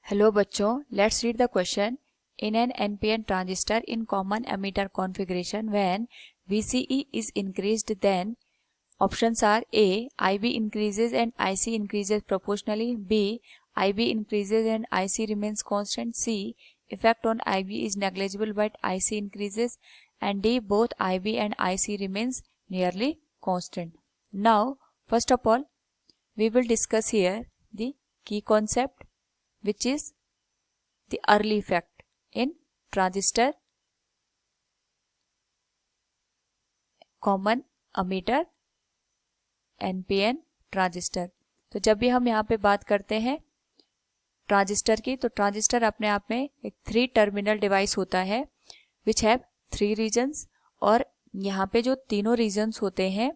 Hello बच्चों, let's read the question. In an NPN transistor in common emitter configuration, when VCE is increased, then options are A. IB increases and IC increases proportionally. B. IB increases and IC remains constant. C. Effect on IB is negligible but IC increases. And D. Both IB and IC remains nearly constant. Now, first of all, we will discuss here the key concept, which is the early effect in transistor common emitter NPN transistor. तो जब भी हम यहाँ पे बात करते हैं transistor की, तो ट्रांजिस्टर अपने आप में एक 3 टर्मिनल डिवाइस होता है विच हैव 3 रीजन्स. और यहाँ पे जो तीनों रीजन्स होते हैं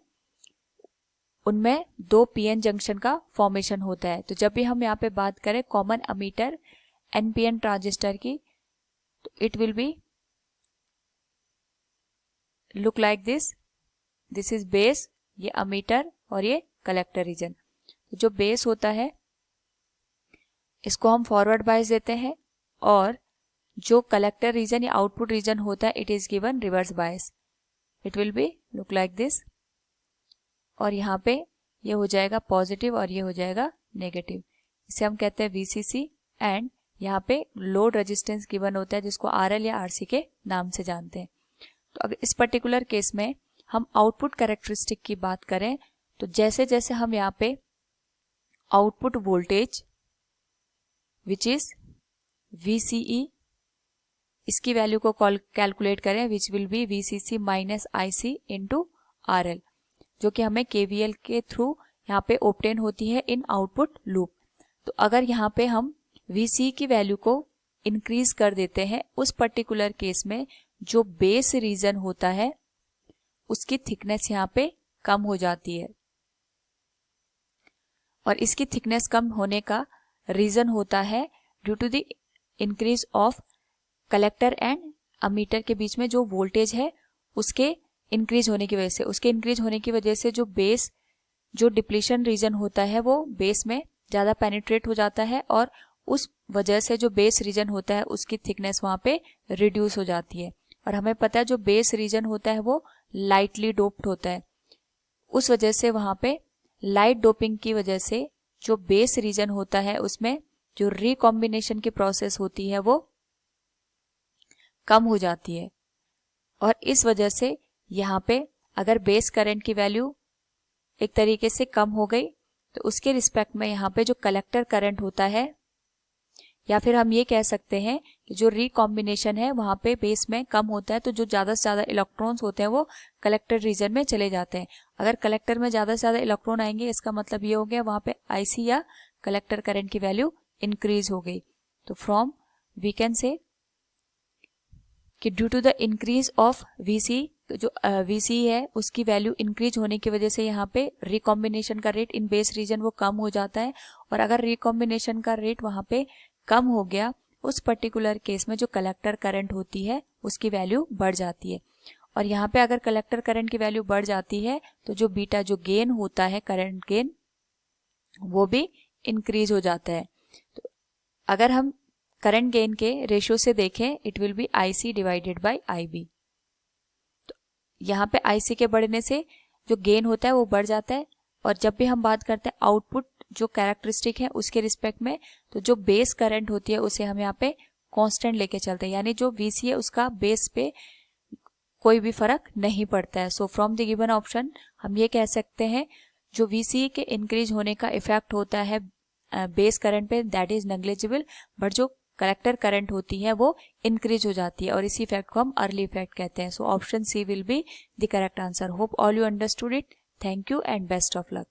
उनमें 2 पीएन जंक्शन का फॉर्मेशन होता है. तो जब भी हम यहाँ पे बात करें कॉमन एमीटर एनपीएन ट्रांजिस्टर की, तो it will be look like this. This is base, ये एमीटर और ये कलेक्टर रीजन. तो जो बेस होता है इसको हम फॉरवर्ड बायस देते हैं, और जो कलेक्टर रीजन या आउटपुट रीजन होता है it is given reverse bias. It will be look like this. और यहाँ पे ये हो जाएगा पॉजिटिव और ये हो जाएगा नेगेटिव. इसे हम कहते हैं VCC. एंड यहाँ पे लोड रेजिस्टेंस गिवन होता है जिसको RL या RC के नाम से जानते हैं. तो अगर इस पर्टिकुलर केस में हम आउटपुट कैरेक्टरिस्टिक की बात करें, तो जैसे जैसे हम यहाँ पे output voltage which is VCE, इसकी वैल्यू को कैलकुलेट करें, which will be VCC minus IC into RL, जो कि हमें KVL के थ्रू यहाँ पे ऑब्टेन होती है इन आउटपुट लूप. तो अगर यहाँ पे हम VCE की वैल्यू को इंक्रीज कर देते हैं, उस पर्टिकुलर केस में जो बेस रीजन होता है उसकी थिकनेस यहाँ पे कम हो जाती है. और इसकी थिकनेस कम होने का रीजन होता है due to the increase of collector and emitter के बीच में जो वोल्टेज है उसके इंक्रीज होने की वजह से. उसके इंक्रीज होने की वजह से जो बेस, जो डिप्लीशन रीजन होता है वो बेस में ज़्यादा पेनिट्रेट हो जाता है, और उस वजह से जो बेस रीजन होता है उसकी थिकनेस वहाँ पे रिड्यूस हो जाती है. और हमें पता है जो बेस रीजन होता है वो लाइटली डोप्ड होता है. उस वजह से वहाँ पे लाइट डोपिंग की वजह से जो बेस रीजन होता है उसमें जो रिकॉम्बिनेशन की प्रोसेस होती है वो कम हो जाती है. और इस वजह से यहाँ पे अगर बेस करंट की वैल्यू एक तरीके से कम हो गई, तो उसके रिस्पेक्ट में यहाँ पे जो कलेक्टर करंट होता है, या फिर हम ये कह सकते हैं कि जो रिकॉम्बिनेशन है वहाँ पे बेस में कम होता है, तो जो ज़्यादा से ज़्यादा इलेक्ट्रॉन्स होते हैं वो कलेक्टर रीजन में चले जाते हैं. अगर कलेक्टर में ज़्यादा से ज़्यादा इलेक्ट्रॉन आएंगे, इसका मतलब ये हो गया वहाँ पे IC या कलेक्टर करंट की वैल्यू इंक्रीज हो गई. तो फ्रॉम वी कैन से कि due to the increase of VC, जो VC है उसकी वैल्यू इंक्रीज होने की वजह से यहाँ पे रिकॉम्बिनेशन का रेट इन बेस रीजन वो कम हो जाता है. और अगर रिकॉम्बिनेशन का रेट वहाँ पे कम हो गया, उस पर्टिकुलर केस में जो कलेक्टर करंट होती है उसकी वैल्यू बढ़ जाती है. और यहाँ पे अगर कलेक्टर करंट की वैल्यू बढ़ जाती है तो जो बीटा जो गेन होता है, करंट गेन, वो भी इंक्रीज हो जाता है. तो अगर हम करंट गेन के रेशियो से देखें, it will be IC divided by IB. तो यहाँ पे IC के बढ़ने से जो गेन होता है वो बढ़ जाता है. और जब भी हम बात करते हैं आउटपुट जो कैरेक्टरिस्टिक है उसके रिस्पेक्ट में, तो जो बेस करंट होती है उसे हम यहाँ पे कांस्टेंट लेके चलते हैं, यानी जो VC है उसका बेस पे कोई भी फर्क नहीं पड़ता है. So from the given option हम ये कह सकते हैं जो VC के इंक्रीज होने का इफेक्ट होता है बेस करंट पे, दैट इज नेग्लिजिबल, बट जो कलेक्टर करंट होती है वो इंक्रीज हो जाती है, और इसी इफेक्ट को हम अर्ली इफेक्ट कहते हैं. So option C will be the correct answer. Hope all you understood it. Thank you and best of luck.